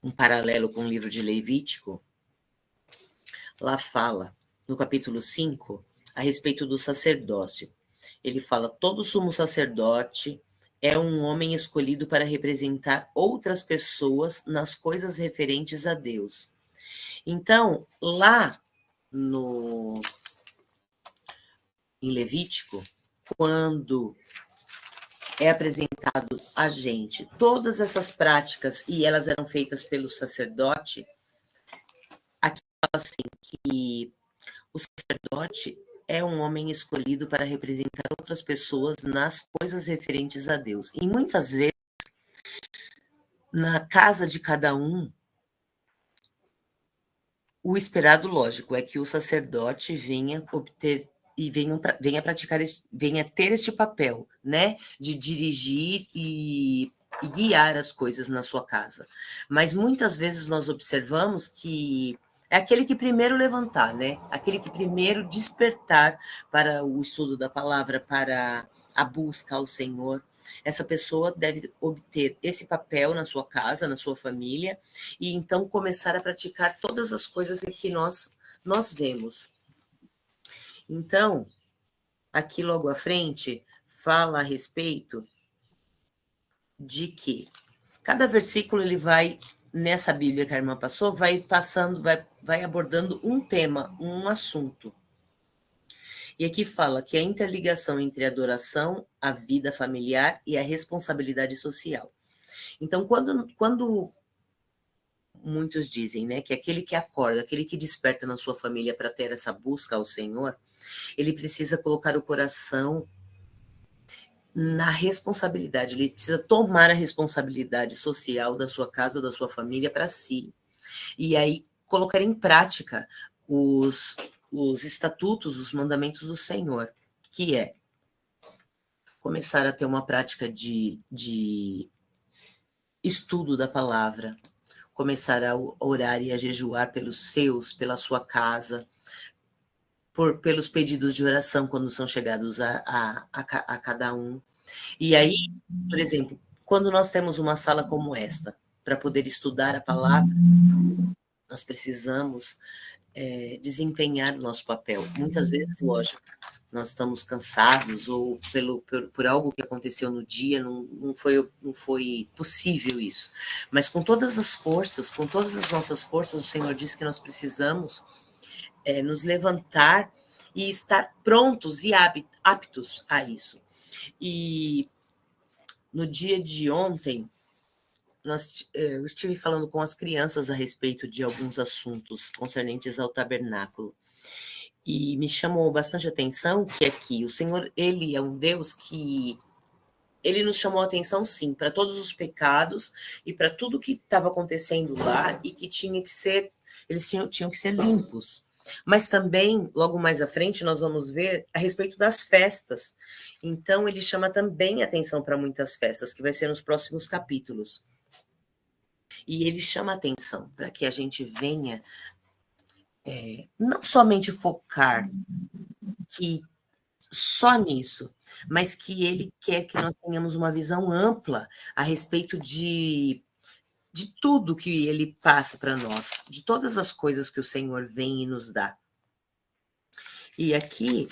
um paralelo com o livro de Levítico, lá fala, no capítulo 5, a respeito do sacerdócio. Ele fala: todo sumo sacerdote é um homem escolhido para representar outras pessoas nas coisas referentes a Deus. Então, lá em Levítico, quando é apresentado a gente todas essas práticas e elas eram feitas pelo sacerdote, aqui fala assim que o sacerdote é um homem escolhido para representar outras pessoas nas coisas referentes a Deus. E muitas vezes, na casa de cada um, o esperado, lógico, é que o sacerdote venha obter e venha praticar, venha ter este papel, né, de dirigir e guiar as coisas na sua casa. Mas muitas vezes nós observamos que é aquele que primeiro levantar, né, aquele que primeiro despertar para o estudo da palavra, para a busca ao Senhor. Essa pessoa deve obter esse papel na sua casa, na sua família, e então começar a praticar todas as coisas que nós vemos. Então, aqui logo à frente, fala a respeito de que cada versículo ele vai, nessa Bíblia que a irmã passou, vai passando, vai abordando um tema, um assunto. E aqui fala que a interligação entre a adoração, a vida familiar e a responsabilidade social. Então, quando muitos dizem, né, que aquele que acorda, aquele que desperta na sua família para ter essa busca ao Senhor, ele precisa colocar o coração na responsabilidade, ele precisa tomar a responsabilidade social da sua casa, da sua família para si. E aí colocar em prática os estatutos, os mandamentos do Senhor, que é começar a ter uma prática de estudo da palavra, começar a orar e a jejuar pelos seus, pela sua casa, pelos pedidos de oração quando são chegados a cada um. E aí, por exemplo, quando nós temos uma sala como esta, para poder estudar a palavra, nós precisamos desempenhar o nosso papel. Muitas vezes, lógico, nós estamos cansados ou por algo que aconteceu no dia, não foi possível isso. Mas com todas as forças, com todas as nossas forças, o Senhor diz que nós precisamos nos levantar e estar prontos e aptos a isso. E no dia de ontem, eu estive falando com as crianças a respeito de alguns assuntos concernentes ao tabernáculo. E me chamou bastante atenção que aqui o Senhor, ele é um Deus que ele nos chamou a atenção, sim, para todos os pecados e para tudo que estava acontecendo lá e que eles tinham que ser limpos. Mas também, logo mais à frente, nós vamos ver a respeito das festas. Então, ele chama também atenção para muitas festas, que vai ser nos próximos capítulos. E ele chama atenção para que a gente venha não somente focar que só nisso, mas que ele quer que nós tenhamos uma visão ampla a respeito de tudo que ele passa para nós, de todas as coisas que o Senhor vem e nos dá. E aqui,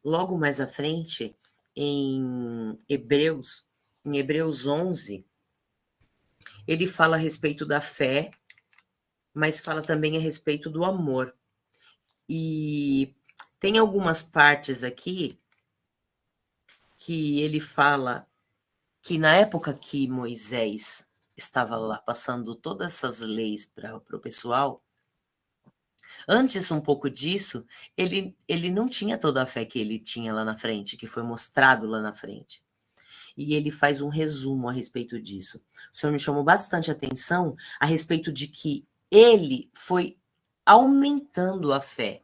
logo mais à frente, em Hebreus 11, ele fala a respeito da fé, mas fala também a respeito do amor. E tem algumas partes aqui que ele fala que na época que Moisés estava lá passando todas essas leis para o pessoal, antes um pouco disso, ele não tinha toda a fé que ele tinha lá na frente, que foi mostrado lá na frente. E ele faz um resumo a respeito disso. O Senhor me chamou bastante atenção a respeito de que ele foi aumentando a fé.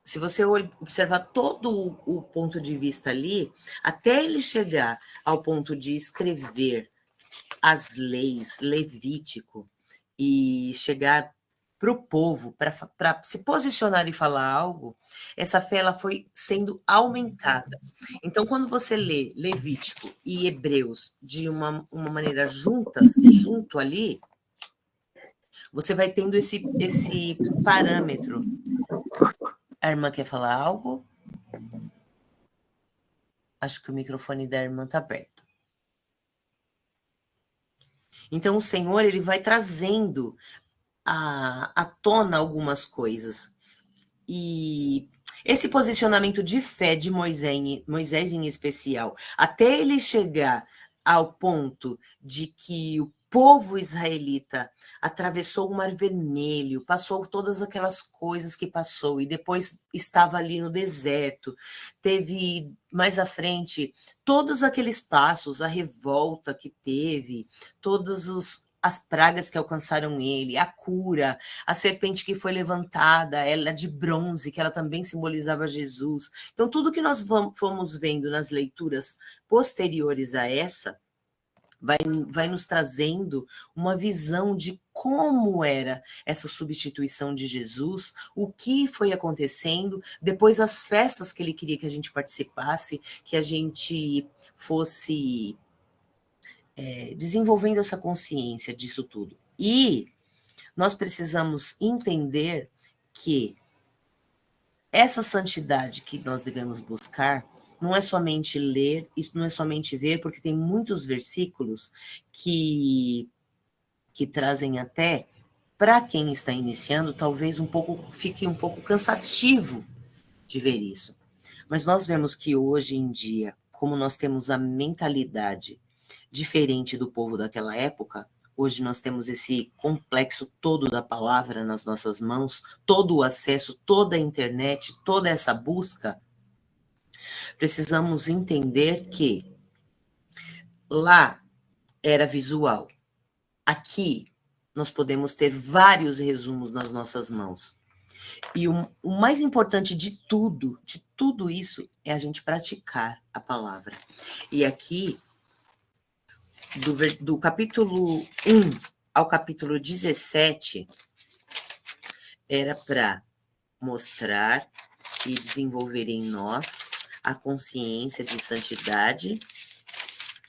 Se você observar todo o ponto de vista ali, até ele chegar ao ponto de escrever as leis, Levítico, e chegar para o povo, para se posicionar e falar algo, essa fé ela foi sendo aumentada. Então, quando você lê Levítico e Hebreus de uma maneira junto ali, Você vai tendo esse parâmetro. A irmã quer falar algo? Acho que o microfone da irmã está aberto. Então, o Senhor, ele vai trazendo à tona algumas coisas. E esse posicionamento de fé de Moisés em especial, até ele chegar ao ponto de que o povo israelita atravessou o Mar Vermelho, passou todas aquelas coisas que passou e depois estava ali no deserto, teve mais à frente todos aqueles passos, a revolta que teve, as pragas que alcançaram ele, a cura, a serpente que foi levantada, ela de bronze, que ela também simbolizava Jesus. Então, tudo que nós fomos vendo nas leituras posteriores a essa, vai nos trazendo uma visão de como era essa substituição de Jesus, o que foi acontecendo, depois as festas que ele queria que a gente participasse, que a gente fosse desenvolvendo essa consciência disso tudo. E nós precisamos entender que essa santidade que nós devemos buscar não é somente ler, isso não é somente ver, porque tem muitos versículos que trazem até, para quem está iniciando, talvez fique um pouco cansativo de ver isso. Mas nós vemos que hoje em dia, como nós temos a mentalidade diferente do povo daquela época, hoje nós temos esse complexo todo da palavra nas nossas mãos, todo o acesso, toda a internet, toda essa busca. Precisamos entender que lá era visual. Aqui nós podemos ter vários resumos nas nossas mãos. E o mais importante de tudo isso, é a gente praticar a palavra. E aqui, do capítulo 1 ao capítulo 17, era para mostrar e desenvolver em nós a consciência de santidade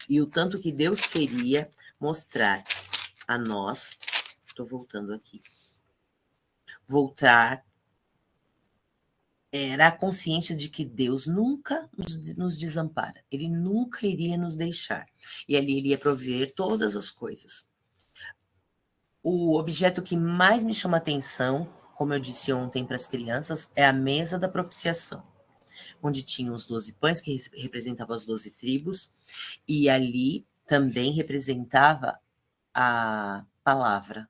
e o tanto que Deus queria mostrar a nós. Estou voltando aqui. Era a consciência de que Deus nunca nos desampara. Ele nunca iria nos deixar. E ali ele ia prover todas as coisas. O objeto que mais me chama atenção, como eu disse ontem para as crianças, é a mesa da propiciação, onde tinham os 12 pães, que representavam as 12 tribos, e ali também representava a palavra,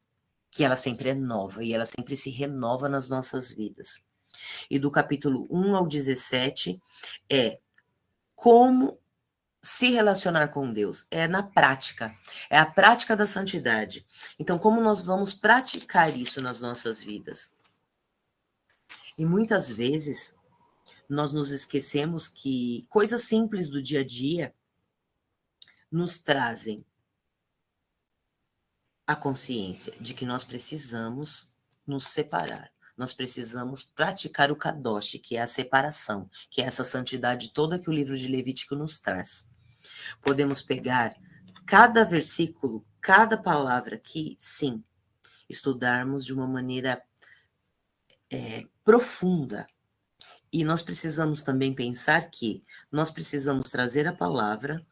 que ela sempre é nova, e ela sempre se renova nas nossas vidas. E do capítulo 1 ao 17 é como se relacionar com Deus, é na prática, é a prática da santidade. Então, como nós vamos praticar isso nas nossas vidas? E muitas vezes nós nos esquecemos que coisas simples do dia a dia nos trazem a consciência de que nós precisamos nos separar. Nós precisamos praticar o kadosh, que é a separação, que é essa santidade toda que o livro de Levítico nos traz. Podemos pegar cada versículo, cada palavra que, sim, estudarmos de uma maneira profunda. E nós precisamos também pensar que nós precisamos trazer a palavra,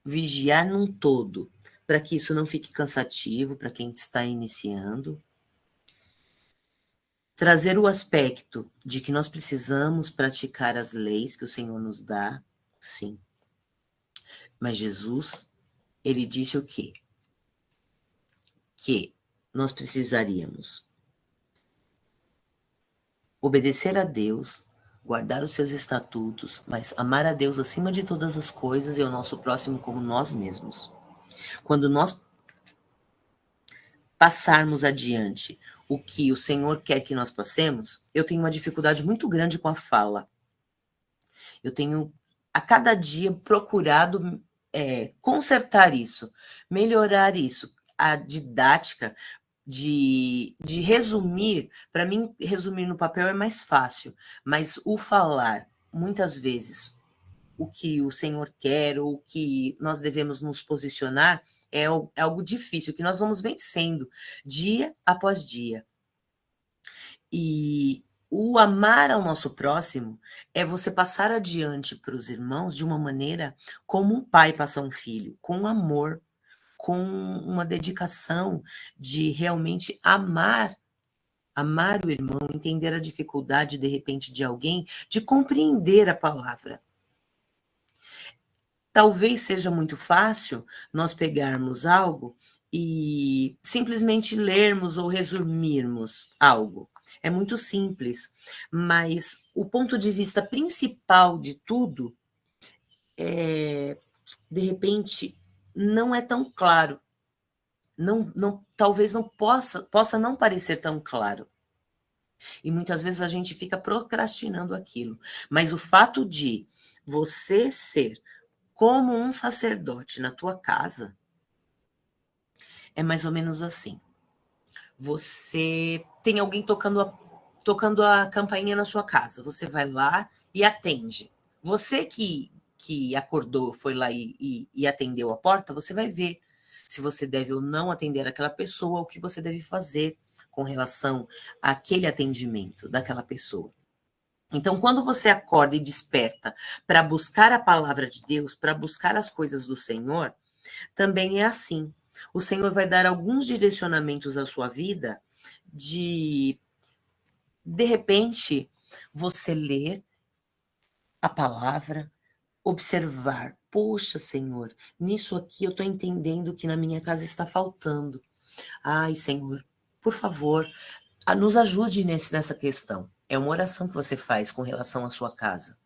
vigiar num todo, para que isso não fique cansativo para quem está iniciando. Trazer o aspecto de que nós precisamos praticar as leis que o Senhor nos dá, sim. Mas Jesus, ele disse o quê? Que nós precisaríamos obedecer a Deus, guardar os seus estatutos, mas amar a Deus acima de todas as coisas e ao nosso próximo como nós mesmos. Quando nós passarmos adiante o que o Senhor quer que nós passemos, eu tenho uma dificuldade muito grande com a fala. Eu tenho, a cada dia, procurado consertar isso, melhorar isso. A didática de resumir, para mim, resumir no papel é mais fácil, mas o falar, muitas vezes, o que o Senhor quer, ou o que nós devemos nos posicionar, é algo difícil, que nós vamos vencendo dia após dia. E o amar ao nosso próximo é você passar adiante para os irmãos de uma maneira como um pai passa um filho, com amor, com uma dedicação de realmente amar o irmão, entender a dificuldade, de repente, de alguém, de compreender a palavra. Talvez seja muito fácil nós pegarmos algo e simplesmente lermos ou resumirmos algo. É muito simples, mas o ponto de vista principal de tudo, de repente, não é tão claro. Talvez não possa não parecer tão claro. E muitas vezes a gente fica procrastinando aquilo. Mas o fato de você ser como um sacerdote na tua casa é mais ou menos assim. Você tem alguém tocando a campainha na sua casa. Você vai lá e atende. Você que acordou, foi lá e atendeu a porta, você vai ver se você deve ou não atender aquela pessoa, o que você deve fazer com relação àquele atendimento daquela pessoa. Então, quando você acorda e desperta para buscar a palavra de Deus, para buscar as coisas do Senhor, também é assim. O Senhor vai dar alguns direcionamentos à sua vida de repente, você ler a palavra, observar. Poxa, Senhor, nisso aqui eu estou entendendo que na minha casa está faltando. Ai, Senhor, por favor, nos ajude nessa questão. É uma oração que você faz com relação à sua casa.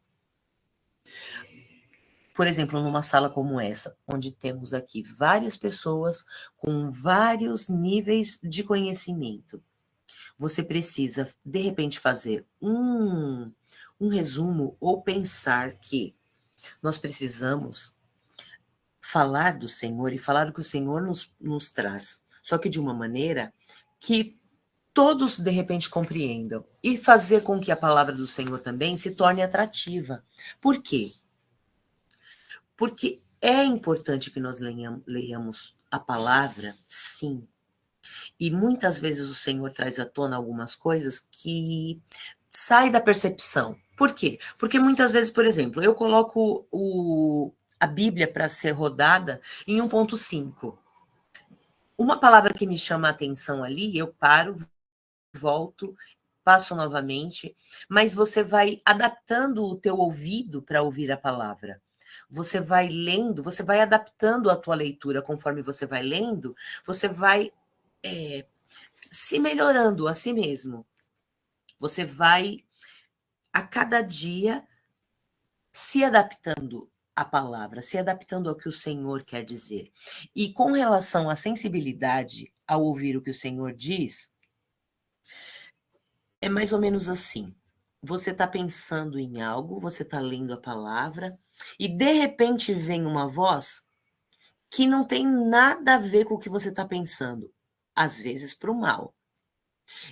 Por exemplo, numa sala como essa, onde temos aqui várias pessoas com vários níveis de conhecimento, você precisa, de repente, fazer um resumo ou pensar que nós precisamos falar do Senhor e falar o que o Senhor nos traz, só que de uma maneira que todos, de repente, compreendam, e fazer com que a palavra do Senhor também se torne atrativa. Por quê? Porque é importante que nós leiamos a palavra, sim. E muitas vezes o Senhor traz à tona algumas coisas que saem da percepção. Por quê? Porque muitas vezes, por exemplo, eu coloco a Bíblia para ser rodada em 1.5. Uma palavra que me chama a atenção ali, eu paro, volto, passo novamente, mas você vai adaptando o teu ouvido para ouvir a palavra. Você vai lendo, você vai adaptando a tua leitura conforme você vai lendo, você vai se melhorando a si mesmo. Você vai, a cada dia, se adaptando à palavra, se adaptando ao que o Senhor quer dizer. E com relação à sensibilidade, ao ouvir o que o Senhor diz, é mais ou menos assim. Você está pensando em algo, você está lendo a palavra, e de repente vem uma voz que não tem nada a ver com o que você está pensando, às vezes para o mal.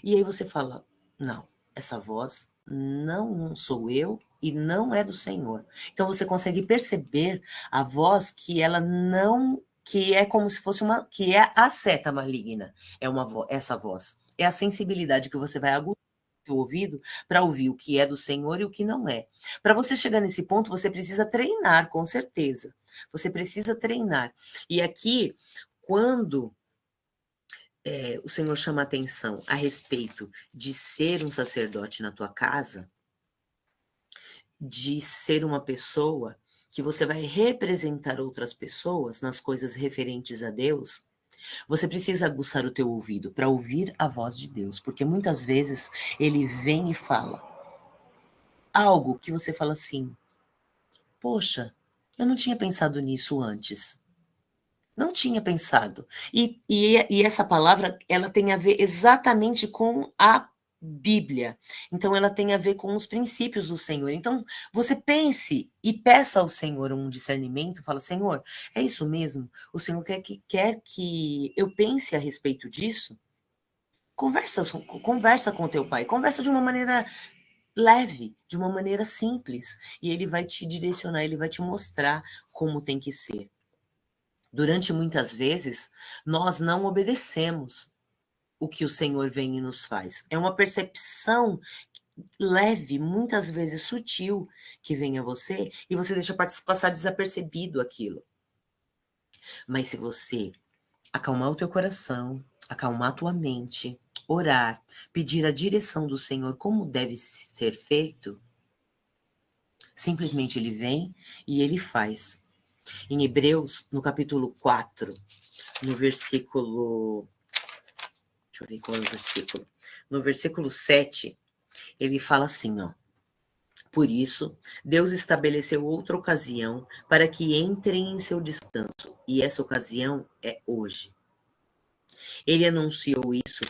E aí você fala, não, essa voz não sou eu e não é do Senhor. Então você consegue perceber a voz que ela não, que é como se fosse que é a seta maligna, essa voz. É a sensibilidade que você vai aguçar o teu ouvido para ouvir o que é do Senhor e o que não é. Para você chegar nesse ponto, você precisa treinar, com certeza. Você precisa treinar. E aqui, quando o Senhor chama atenção a respeito de ser um sacerdote na tua casa, de ser uma pessoa que você vai representar outras pessoas nas coisas referentes a Deus, você precisa aguçar o teu ouvido para ouvir a voz de Deus, porque muitas vezes ele vem e fala algo que você fala assim, poxa, eu não tinha pensado nisso antes. Não tinha pensado. E essa palavra, ela tem a ver exatamente com a Bíblia. Então, ela tem a ver com os princípios do Senhor. Então, você pense e peça ao Senhor um discernimento. Fala, Senhor, é isso mesmo? O Senhor quer que eu pense a respeito disso? Conversa com o teu pai. Conversa de uma maneira leve, de uma maneira simples, e ele vai te direcionar, ele vai te mostrar como tem que ser. Durante muitas vezes, nós não obedecemos o que o Senhor vem e nos faz. É uma percepção leve, muitas vezes sutil, que vem a você e você deixa passar desapercebido aquilo. Mas se você acalmar o teu coração, acalmar a tua mente, orar, pedir a direção do Senhor como deve ser feito, simplesmente ele vem e ele faz. Em Hebreus, no capítulo 4, no versículo... Deixa eu ver qual é o versículo. No versículo 7, ele fala assim, ó. Por isso, Deus estabeleceu outra ocasião para que entrem em seu descanso, e essa ocasião é hoje. Ele anunciou isso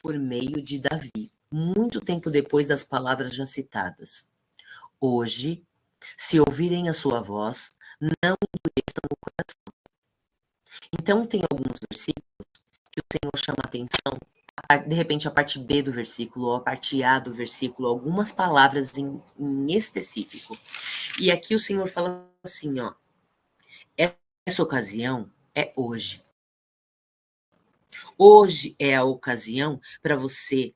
por meio de Davi, muito tempo depois das palavras já citadas. Hoje, se ouvirem a sua voz, não endureçam o coração. Então, tem alguns versículos que o Senhor chama a atenção, de repente a parte B do versículo, ou a parte A do versículo, algumas palavras em específico. E aqui o Senhor fala assim, ó, essa ocasião é hoje. Hoje é a ocasião para você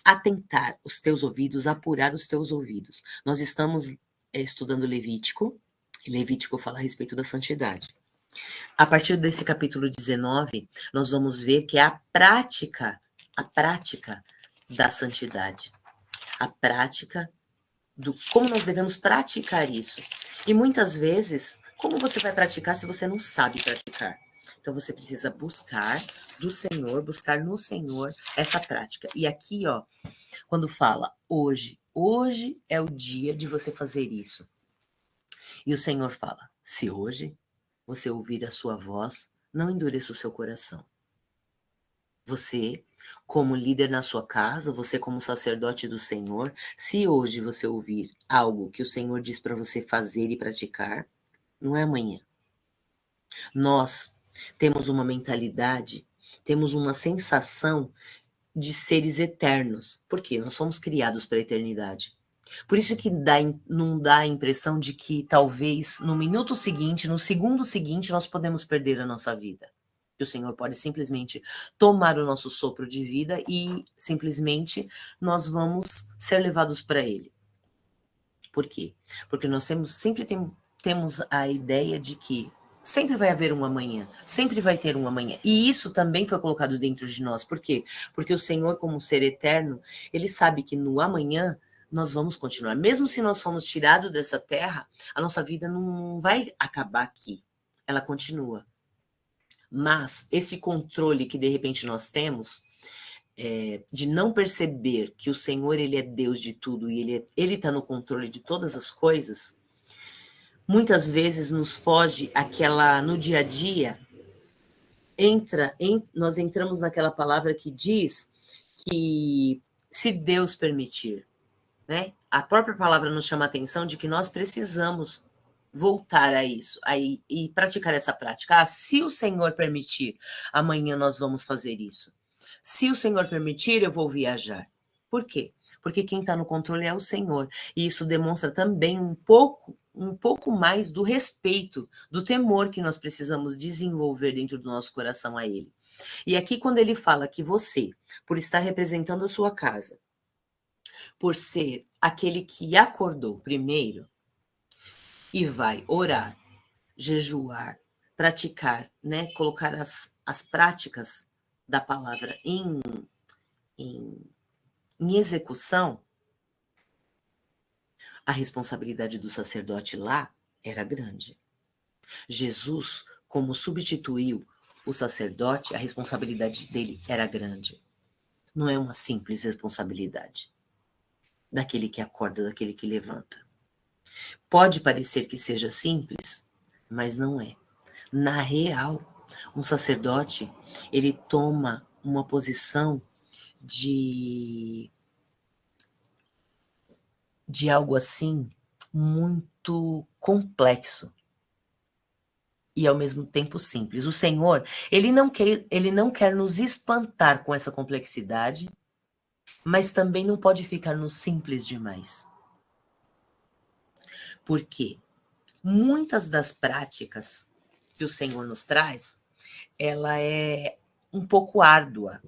atentar os teus ouvidos, apurar os teus ouvidos. Nós estamos estudando Levítico, e Levítico fala a respeito da santidade. A partir desse capítulo 19, nós vamos ver que é a prática da santidade. A prática do como nós devemos praticar isso. E muitas vezes, como você vai praticar se você não sabe praticar? Então você precisa buscar do Senhor, buscar no Senhor essa prática. E aqui, ó, quando fala hoje é o dia de você fazer isso. E o Senhor fala: se hoje você ouvir a sua voz, não endureça o seu coração. Você, como líder na sua casa, você como sacerdote do Senhor, se hoje você ouvir algo que o Senhor diz para você fazer e praticar, não é amanhã. Nós temos uma mentalidade, temos uma sensação de seres eternos. Por quê? Nós somos criados para a eternidade. Por isso que não dá a impressão de que talvez no minuto seguinte, no segundo seguinte, nós podemos perder a nossa vida. Que o Senhor pode simplesmente tomar o nosso sopro de vida e simplesmente nós vamos ser levados para Ele. Por quê? Porque nós sempre temos a ideia de que sempre vai haver um amanhã, sempre vai ter um amanhã. E isso também foi colocado dentro de nós. Por quê? Porque o Senhor, como ser eterno, ele sabe que no amanhã nós vamos continuar. Mesmo se nós formos tirados dessa terra, a nossa vida não vai acabar aqui. Ela continua. Mas esse controle que de repente nós temos, de não perceber que o Senhor ele é Deus de tudo e ele está no controle de todas as coisas, muitas vezes nos foge aquela no dia a dia. Nós entramos naquela palavra que diz que se Deus permitir, né? A própria palavra nos chama a atenção de que nós precisamos voltar a isso, e praticar essa prática. Se o Senhor permitir, amanhã nós vamos fazer isso. Se o Senhor permitir, eu vou viajar. Por quê? Porque quem está no controle é o Senhor. E isso demonstra também um pouco mais do respeito, do temor que nós precisamos desenvolver dentro do nosso coração a Ele. E aqui, quando ele fala que você, por estar representando a sua casa, por ser aquele que acordou primeiro e vai orar, jejuar, praticar, né, colocar as práticas da palavra em execução, a responsabilidade do sacerdote lá era grande. Jesus, como substituiu o sacerdote, a responsabilidade dele era grande. Não é uma simples responsabilidade daquele que acorda, daquele que levanta. Pode parecer que seja simples, mas não é. Na real, um sacerdote, ele toma uma posição de algo assim muito complexo e ao mesmo tempo simples. O Senhor, ele não quer nos espantar com essa complexidade, mas também não pode ficar no simples demais. Por quê? Muitas das práticas que o Senhor nos traz, ela é um pouco árdua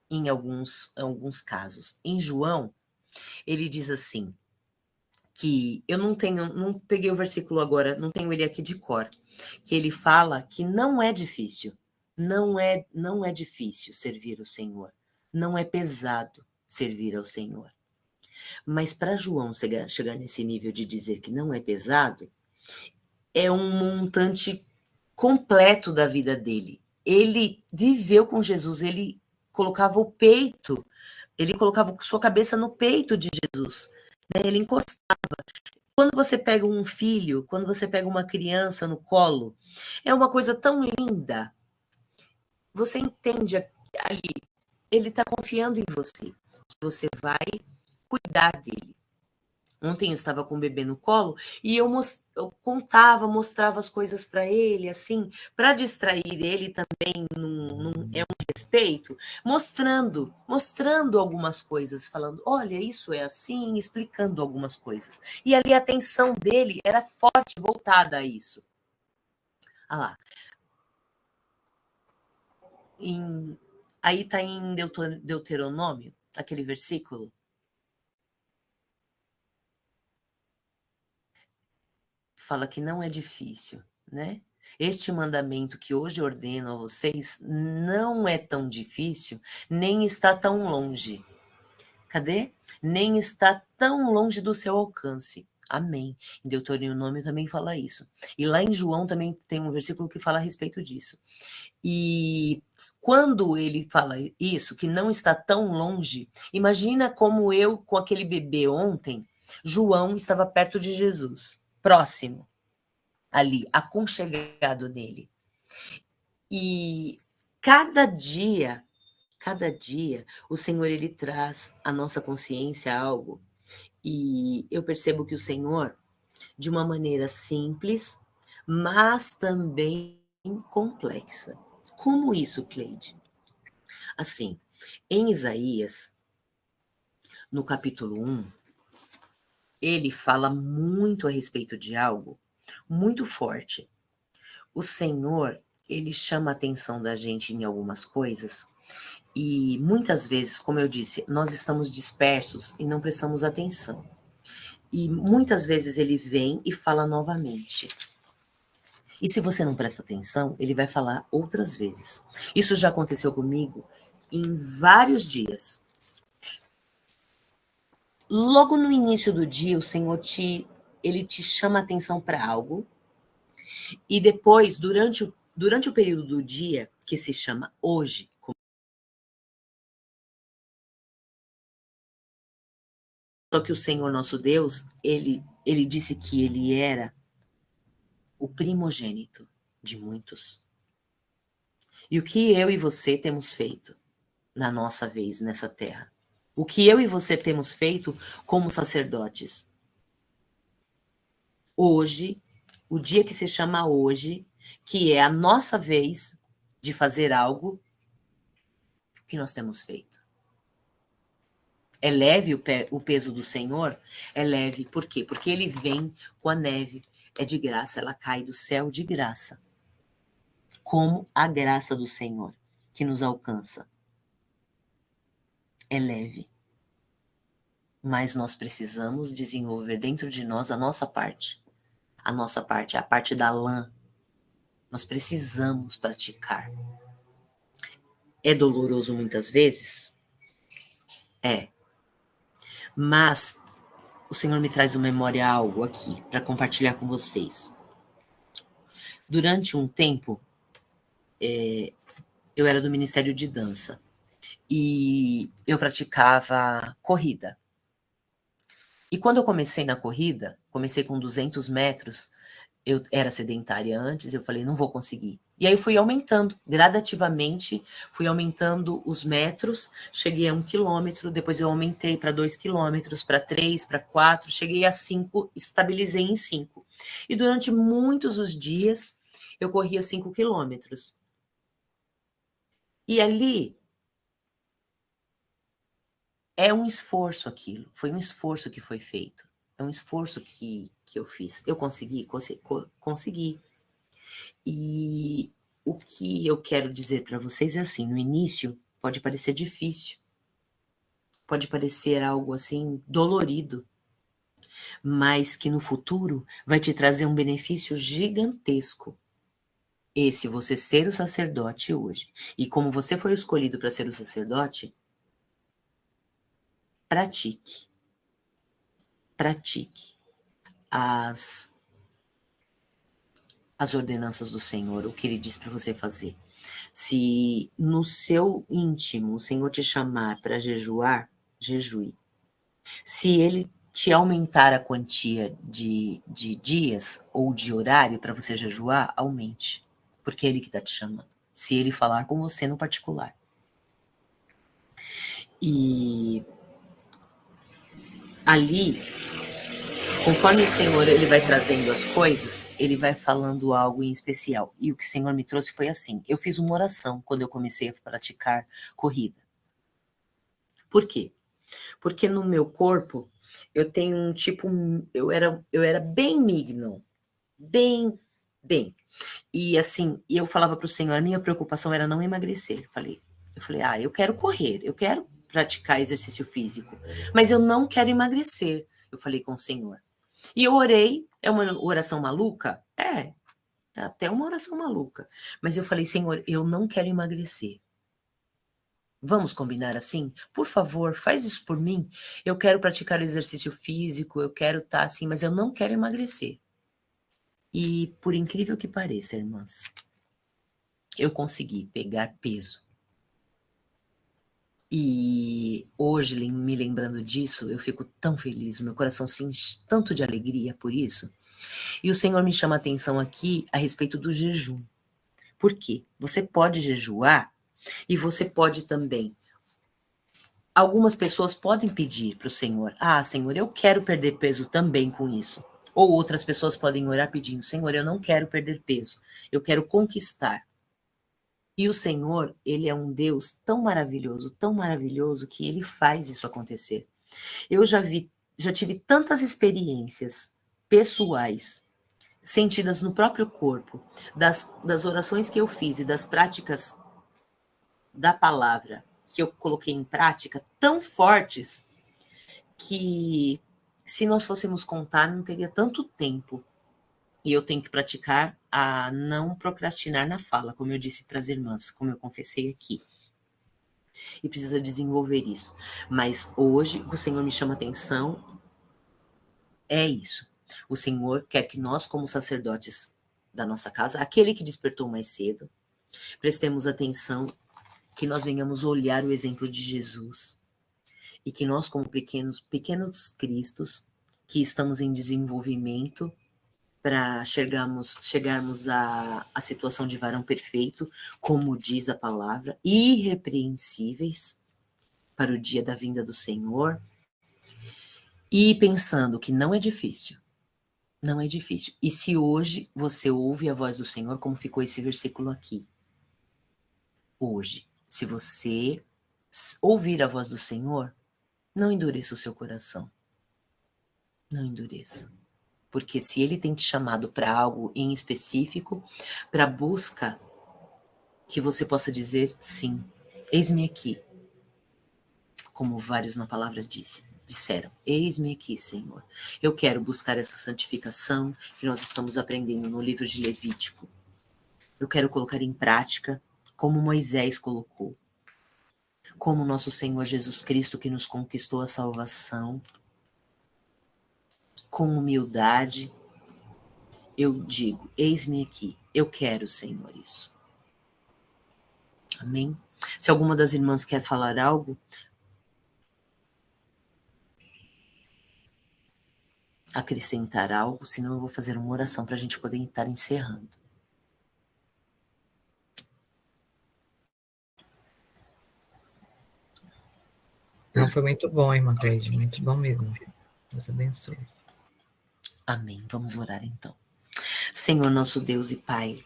em alguns casos. Em João, ele diz assim, que eu não peguei o versículo agora, não tenho ele aqui de cor, que ele fala que não é difícil, não é difícil servir o Senhor, não é pesado servir ao Senhor. Mas para João chegar nesse nível de dizer que não é pesado, é um montante completo da vida dele. Ele viveu com Jesus, ele colocava o peito, ele colocava sua cabeça no peito de Jesus, né? Ele encostava. Quando você pega um filho, quando você pega uma criança no colo, é uma coisa tão linda. Você entende ali, ele está confiando em você, que você vai cuidar dele. Ontem eu estava com o bebê no colo e eu mostrava as coisas para ele, assim, para distrair ele também, é um respeito, mostrando algumas coisas, falando, olha, isso é assim, explicando algumas coisas. E ali a atenção dele era forte, voltada a isso. Ah lá. Aí está em Deuteronômio, aquele versículo. Fala que não é difícil, né? Este mandamento que hoje ordeno a vocês não é tão difícil, nem está tão longe. Cadê? Nem está tão longe do seu alcance. Amém. Em Deuteronômio também fala isso. E lá em João também tem um versículo que fala a respeito disso. E quando ele fala isso, que não está tão longe, imagina como eu, com aquele bebê ontem, João estava perto de Jesus, próximo ali, aconchegado nele. E cada dia, o Senhor ele traz à nossa consciência algo. E eu percebo que o Senhor, de uma maneira simples, mas também complexa. Como isso, Cleide? Assim, em Isaías, no capítulo 1, ele fala muito a respeito de algo muito forte. O Senhor, ele chama a atenção da gente em algumas coisas e muitas vezes, como eu disse, nós estamos dispersos e não prestamos atenção. E muitas vezes ele vem e fala novamente. E se você não presta atenção, ele vai falar outras vezes. Isso já aconteceu comigo em vários dias. Logo no início do dia, o Senhor ele te chama a atenção para algo. E depois, durante o período do dia, que se chama hoje, só que o Senhor nosso Deus, ele disse que ele era o primogênito de muitos. E o que eu e você temos feito na nossa vez nessa terra? O que eu e você temos feito como sacerdotes? Hoje, o dia que se chama hoje, que é a nossa vez de fazer algo que nós temos feito. É leve o peso do Senhor? É leve. Por quê? Porque ele vem com a neve. É de graça, ela cai do céu de graça. Como a graça do Senhor que nos alcança. É leve. Mas nós precisamos desenvolver dentro de nós a nossa parte. A nossa parte é a parte da lã. Nós precisamos praticar. É doloroso muitas vezes? É. Mas o Senhor me traz uma memória algo aqui para compartilhar com vocês. Durante um tempo, eu era do Ministério de Dança e eu praticava corrida. E quando eu comecei na corrida, comecei com 200 metros, eu era sedentária antes, eu falei, não vou conseguir. E aí eu fui aumentando, gradativamente, fui aumentando os metros, cheguei a 1 quilômetro, depois eu aumentei para 2 quilômetros, para 3, para 4, cheguei a 5, estabilizei em 5. E durante muitos os dias, eu corria 5 quilômetros. E ali, é um esforço aquilo, foi um esforço que foi feito, é um esforço que eu fiz. Eu consegui. E o que eu quero dizer para vocês é assim, no início pode parecer difícil, pode parecer algo assim dolorido, mas que no futuro vai te trazer um benefício gigantesco. Esse você ser o sacerdote hoje. E como você foi escolhido para ser o sacerdote, pratique. Pratique as ordenanças do Senhor, o que ele diz para você fazer. Se no seu íntimo o Senhor te chamar para jejuar, jejue. Se ele te aumentar a quantia de dias ou de horário para você jejuar, aumente. Porque é ele que está te chamando. Se ele falar com você no particular. E ali, conforme o Senhor ele vai trazendo as coisas, ele vai falando algo em especial. E o que o Senhor me trouxe foi assim. Eu fiz uma oração quando eu comecei a praticar corrida. Por quê? Porque no meu corpo eu tenho um tipo, eu era bem mignon, bem. E assim, eu falava para o Senhor, a minha preocupação era não emagrecer. Eu falei, eu quero correr, eu quero praticar exercício físico, mas eu não quero emagrecer. Eu falei com o Senhor. E eu orei, é uma oração maluca? É até uma oração maluca. Mas eu falei, Senhor, eu não quero emagrecer. Vamos combinar assim? Por favor, faz isso por mim. Eu quero praticar exercício físico, eu quero estar assim, mas eu não quero emagrecer. E por incrível que pareça, irmãs, eu consegui pegar peso. E hoje, me lembrando disso, eu fico tão feliz, meu coração sente tanto de alegria por isso. E o Senhor me chama a atenção aqui a respeito do jejum. Por quê? Você pode jejuar e você pode também. Algumas pessoas podem pedir para o Senhor, Senhor, eu quero perder peso também com isso. Ou outras pessoas podem orar pedindo, Senhor, eu não quero perder peso, eu quero conquistar. E o Senhor, ele é um Deus tão maravilhoso, que ele faz isso acontecer. Eu já tive tantas experiências pessoais, sentidas no próprio corpo, das orações que eu fiz e das práticas da palavra que eu coloquei em prática, tão fortes, que se nós fôssemos contar, não teria tanto tempo. E eu tenho que praticar a não procrastinar na fala, como eu disse para as irmãs, como eu confessei aqui. E precisa desenvolver isso. Mas hoje o Senhor me chama a atenção, é isso. O Senhor quer que nós, como sacerdotes da nossa casa, aquele que despertou mais cedo, prestemos atenção, que nós venhamos olhar o exemplo de Jesus. E que nós, como pequenos cristos, que estamos em desenvolvimento, para chegarmos à situação de varão perfeito, como diz a palavra, irrepreensíveis para o dia da vinda do Senhor, e pensando que não é difícil. Não é difícil. E se hoje você ouve a voz do Senhor, como ficou esse versículo aqui? Hoje, se você ouvir a voz do Senhor, não endureça o seu coração. Não endureça. Porque se ele tem te chamado para algo em específico, para busca, que você possa dizer sim, eis-me aqui. Como vários na palavra disseram, eis-me aqui, Senhor. Eu quero buscar essa santificação que nós estamos aprendendo no livro de Levítico. Eu quero colocar em prática como Moisés colocou. Como nosso Senhor Jesus Cristo que nos conquistou a salvação. Com humildade, eu digo, eis-me aqui, eu quero, Senhor, isso. Amém? Se alguma das irmãs quer falar algo, acrescentar algo, senão eu vou fazer uma oração para a gente poder estar encerrando. Não, foi muito bom, irmã Cleide, muito bom mesmo. Deus abençoe. Amém. Vamos orar então. Senhor, nosso Deus e Pai,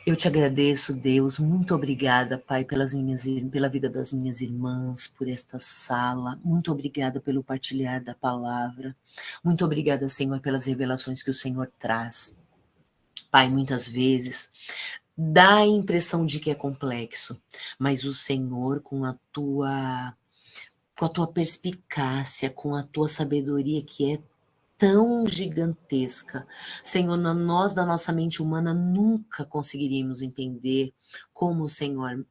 Eu te agradeço, Deus, muito obrigada, Pai, pela vida das minhas irmãs, por esta sala, muito obrigada pelo partilhar da palavra, muito obrigada, Senhor, pelas revelações que o Senhor traz. Pai, muitas vezes dá a impressão de que é complexo, mas o Senhor, com a tua perspicácia, com a tua sabedoria que é tão gigantesca. Senhor, nós da nossa mente humana nunca conseguiríamos entender como o Senhor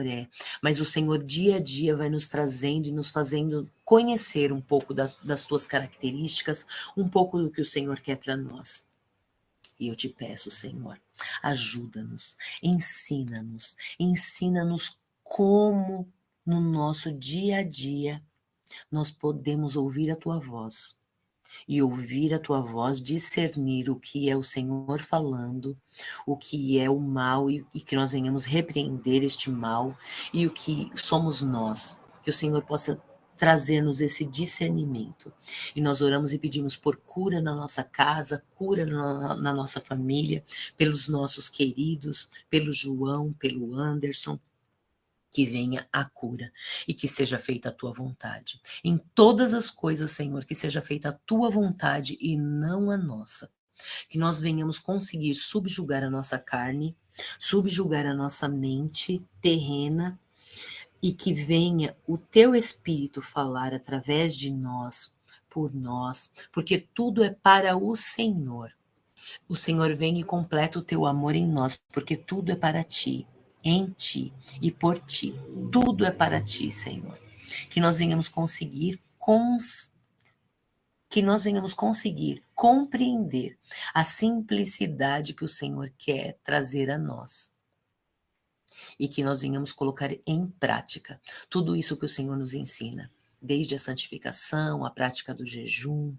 é, mas o Senhor dia a dia vai nos trazendo e nos fazendo conhecer um pouco das tuas características, um pouco do que o Senhor quer para nós. E eu te peço, Senhor, ajuda-nos, ensina-nos como no nosso dia a dia nós podemos ouvir a tua voz e ouvir a tua voz, discernir o que é o Senhor falando, o que é o mal e que nós venhamos repreender este mal e o que somos nós, que o Senhor possa trazer-nos esse discernimento. E nós oramos e pedimos por cura na nossa casa, cura na nossa família, pelos nossos queridos, pelo João, pelo Anderson, que venha a cura e que seja feita a tua vontade. Em todas as coisas, Senhor, que seja feita a tua vontade e não a nossa. Que nós venhamos conseguir subjugar a nossa carne, subjugar a nossa mente terrena e que venha o teu Espírito falar através de nós, por nós, porque tudo é para o Senhor. O Senhor vem e completa o teu amor em nós, porque tudo é para ti, em ti e por ti. Tudo é para ti, Senhor. Que nós venhamos conseguir compreender a simplicidade que o Senhor quer trazer a nós. E que nós venhamos colocar em prática tudo isso que o Senhor nos ensina. Desde a santificação, a prática do jejum,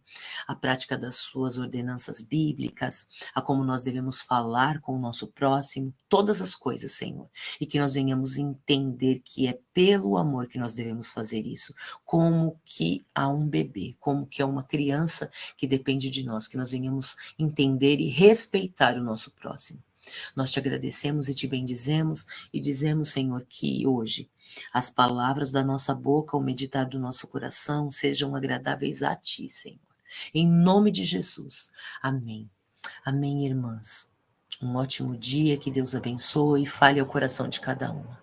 a prática das suas ordenanças bíblicas, a como nós devemos falar com o nosso próximo, todas as coisas, Senhor. E que nós venhamos entender que é pelo amor que nós devemos fazer isso, como que há um bebê, como que é uma criança que depende de nós, que nós venhamos entender e respeitar o nosso próximo. Nós te agradecemos e te bendizemos e dizemos, Senhor, que hoje as palavras da nossa boca, o meditar do nosso coração sejam agradáveis a ti, Senhor. Em nome de Jesus. Amém. Amém, irmãs. Um ótimo dia, que Deus abençoe e fale ao coração de cada uma.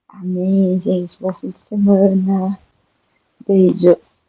Amém, gente. Bom fim de semana. Beijos.